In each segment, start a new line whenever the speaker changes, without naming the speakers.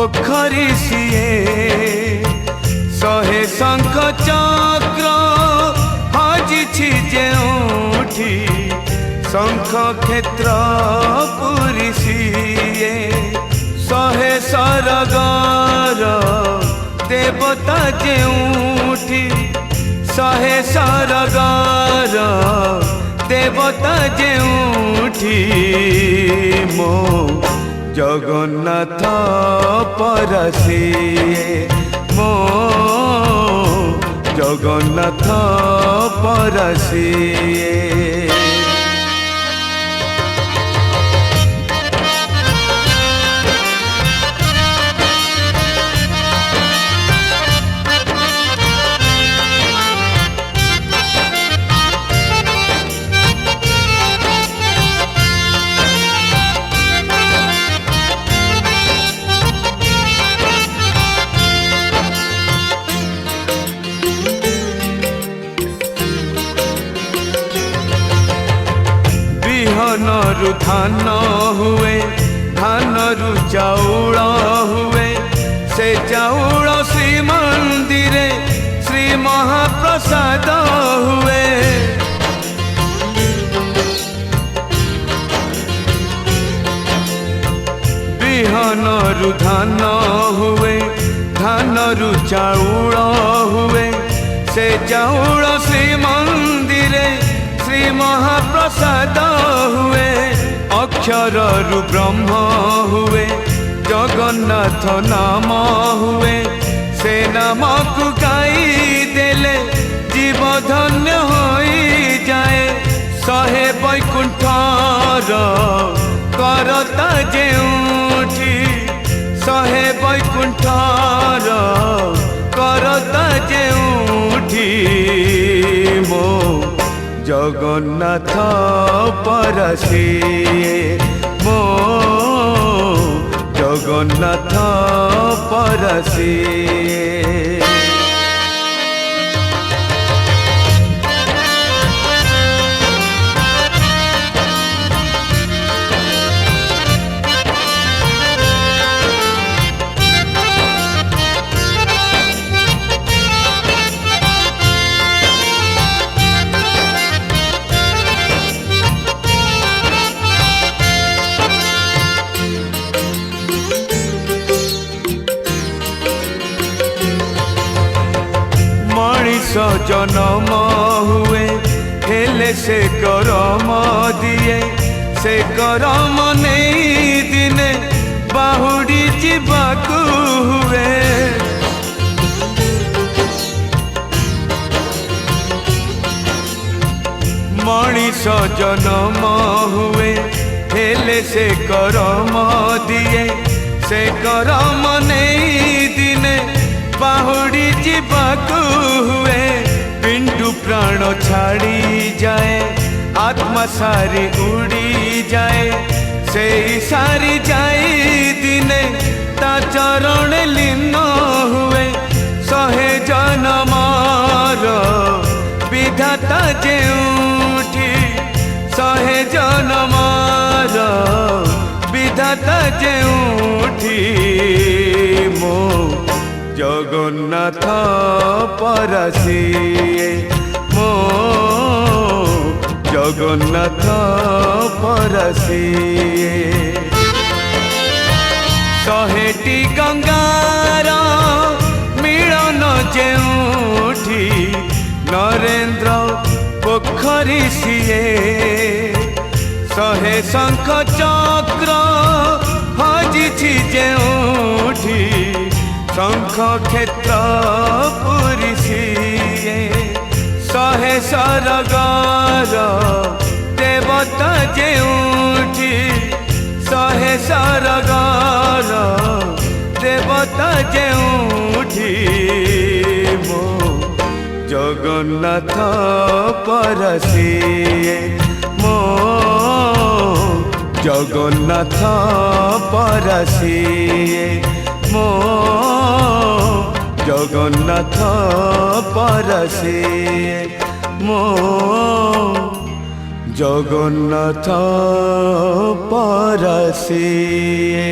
पोखरी सिए शहे शंख चक्र हजिछि जेउठी शंख क्षेत्र पुरी सिए शहे सरगर देवता जेउठी शहे सरगर देवता जेउठी मो जगन्नाथ परसिए मो जगन्नाथ परसिए बिहनरु धान हुए धानरु चाउल हुए से चाउल श्री मंदिर श्री महाप्रसाद हुए बिहनरु धान हुए धानरु चाउल हुए से चाउल श्री मंदिर श्री महाप्रसाद हुए अक्षररु ब्रह्म हुए जगन्नाथ नाम हुए से नाम को गाई देले जीव धन्य होई जाए शहे वैकुंठर करता जेउठी शहे वैकुंठर करता जेउठी मो जगन्नाथ परसिए मो जगन्नाथ परसिए जन्म हुए हेले से करम दिए से करम नहीं दिने बाहुड़ी जीवाकू हुए मनीष जन्म हुए हेले से करम दिए से करम नहीं दिने बाहुड़ी जीवाकू हुए पिंडु प्राण छाड़ी जाए आत्मा सारी उड़ी जाए से सारी जाए दिने ता चरण लीन हुए शहे जनमार विधाता जेउठी शहे जनमार विधाता जेउठी मो जगन्नाथ परसिए मो जगन्नाथ परसिए शहेटी गंगार मिलन जेउठी नरेंद्र पोखरी सिए शहे शंख चक्र हजिछि जेउठी शंख क्षेत्र पुरी सिए शहे सरगर देवता जेउठी शहे सरगर देवता जेउठी मो जगन्नाथ परसिए मो जगन्नाथ परसिए मो जगन्नाथ परसिए मो जगन्नाथ परसिए।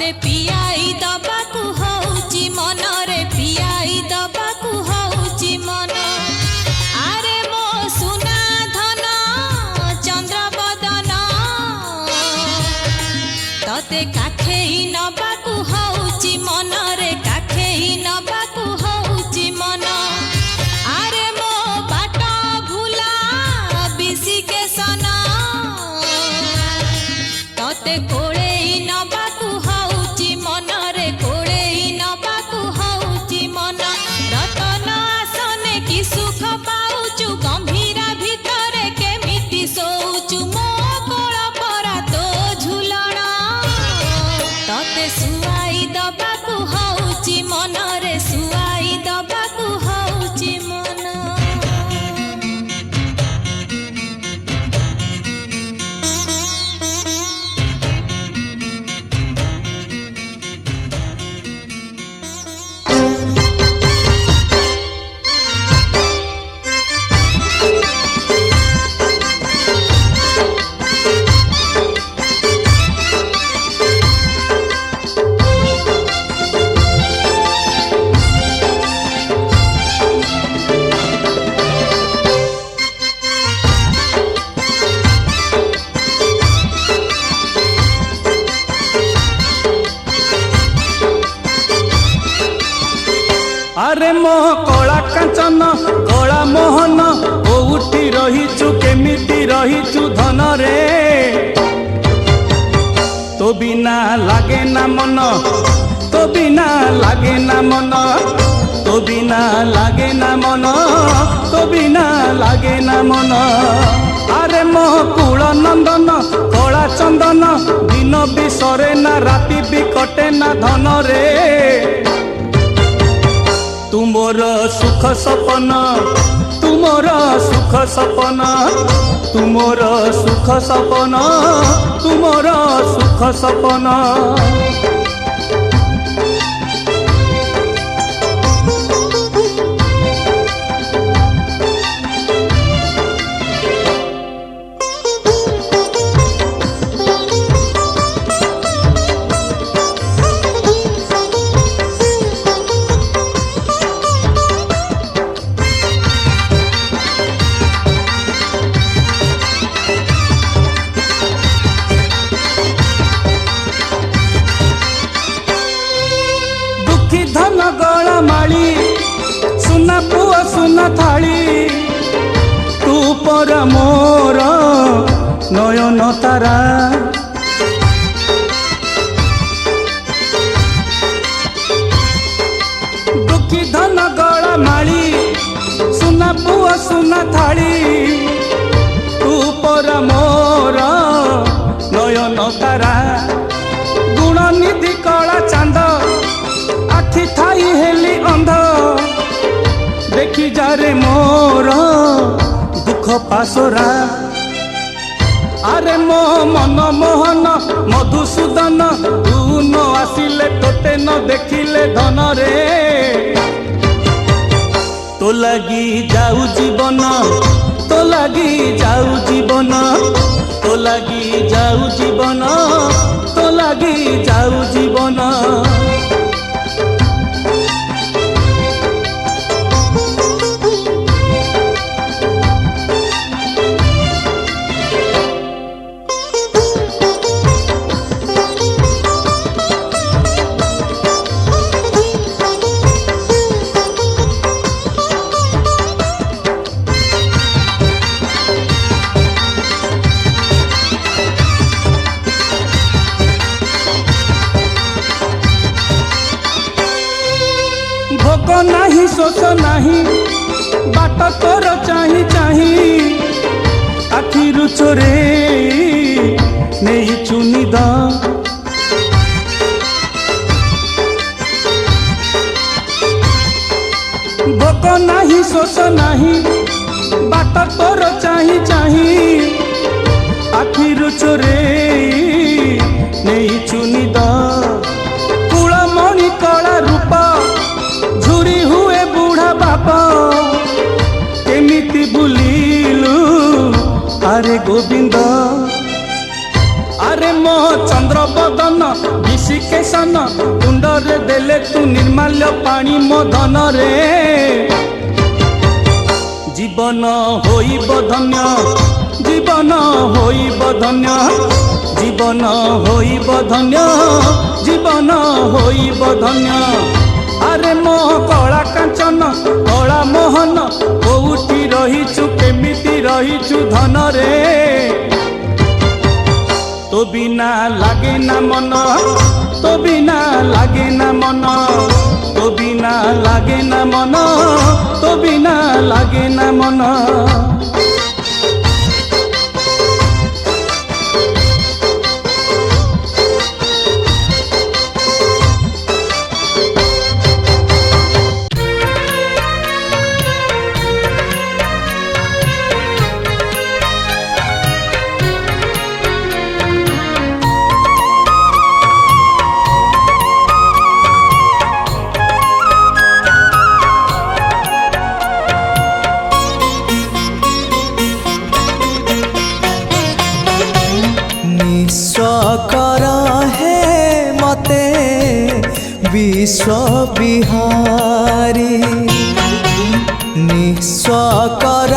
तते पियाई दबाकू होउची मन रे पियाई दबाकू होउची मन आरे मो सुना धन चंद्र बदन तते काखेई नबाकू होउची मन रे काखेई नबाकू होउची मन आरे मो बाट भूला बिसी के सना तते कोळेई नबाकू होउची मन रे कोळेई नबाकू होउची मन रतन आसने की सुख पाउचु गंभीरा भितरे केमिति सोउचु मो कोळ परा तो झुलण तते सुआई दबाकू होउची मन रे सुआई दबाकू होउची मन
अरे मो कला कांचन कला मोहन कोउठी रहिचु केमिति रहिचु धन रे तो बिना लागे ना मन तो बिना लागे ना मन तो बिना लागे ना मन तो बिना लागे ना मन अरे मो कुल नंदन कला चंदन दिन भी सरे ना राति भी कटे ना धन रे तुमोर सुख सपन तुमोर सुख सपन तुमोर सुख सपन तुमोर सुख सपन धन गला माली सुना पुआ सुना थाली तू पर मोर नयन तारा दुखी धन गला माली सुना पुआ सुना थाली तू पर मोर नयन तारा गुण निधि कला चांद आखि थाई हेली अंध देखी जारे मोर दुख पासरा अरे मो मन मोहन मधुसूदन तू न आसिले तोते न देखिले धन रे तो लगी जाऊ जीवन तो लगी जाऊ जीवन तो लगी जाऊ जीवन तो लगी जाऊ जीवन भोग नाही शोष नाही बाट तोर चाही चाही आखिरु चोरे नहीं चुनिद भोग नाही शोष नाही बाट तोर चाही चाही आखिरु चोरे नहीं चुनिद कुलमणि कला रूप झुरी हुए बूढ़ा बापा केमिति बुलिलु अरे गोविंद আরে মো চন্দ্র বদন বিশিকেশন কুণ্ডরে দেলে তু নির্মাল্য পানি মো ধনরে জীবন হইব ধন্য জীবন হইব ধন্য জীবন হইব ধন্য জীবন হইব ধন্য আরে মো কলা কাঞ্চন কলা মোহন কোউঠি রহিছু কেমিতি রহিছু ধনরে তো বিনা লাগে না মন তো বিনা লাগে না মন তো বিনা লাগে না মন তো বিনা লাগে না মন
कर है मते विश्व बिहारी निस्व कर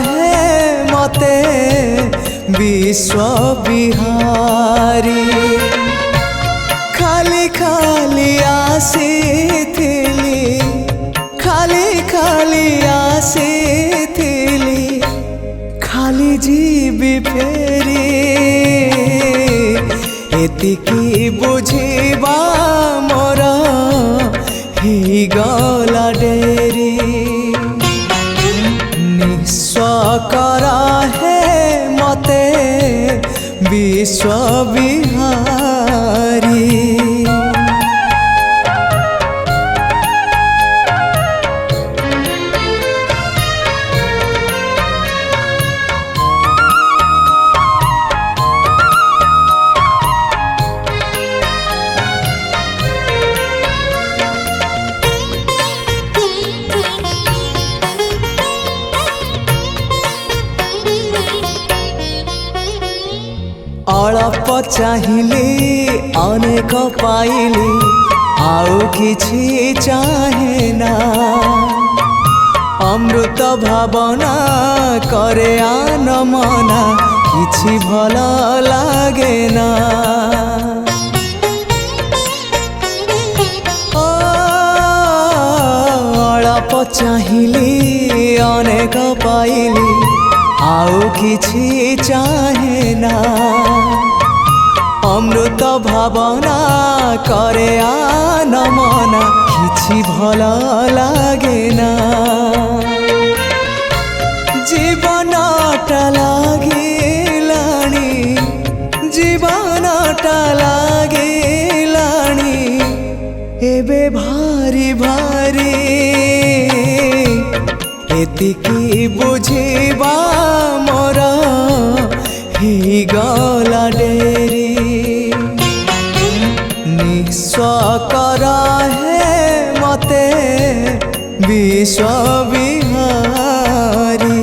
है मते विश्व बिहारी खाली खाली आसी थिली खाली खाली आसी थिली खाली जीवी फेरी एतिकी बुझिबा मोर ही गला डेरी निस्व करा है मते विश्व बिहारी अल्प चाहिली अनेक पाइली आउ किछि चाहे ना अमृत भावना करे आन मना किछि भल लागे ना अल्प चाहिली अनेक पाइली आउ किछि चाहे ना अमृत भावना करे आन मना किछि भल लागे ना जीवनटा लागिलाणी जीवनटा लागिलाणी एबे भारी भारी एतिकी बुझिबा मोर ही गला डेरी निस्व कर है मते विश्व बिहारी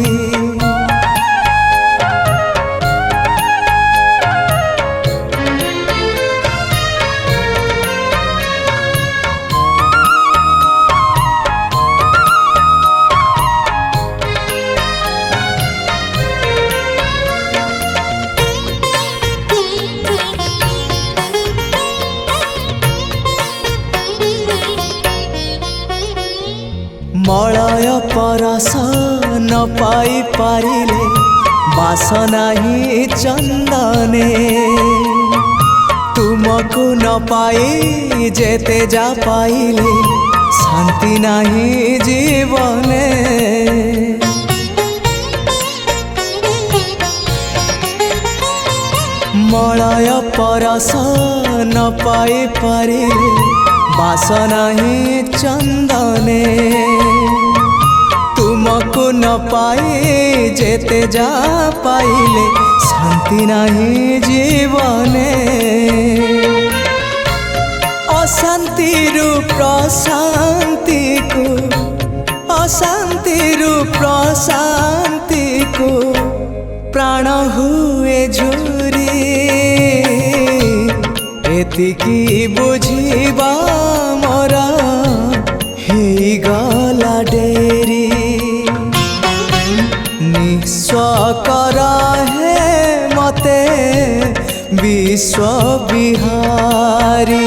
मलय परस न पाई पारिले बासना ही चंदने तुमको न पाई जेते जा पाइले शांति नहीं जीवने मलय परस न पाई पारिले बासना ही चंदने तुमको न पाए जेते जा पाइले शांति नहीं जीवने अशांति रु प्रशांति को अशांति रु प्रशांति को प्राण हुए झुरी एतिकी बुझिबा मोरा गला डेरी निस्व करा है मते विश्व बिहारी।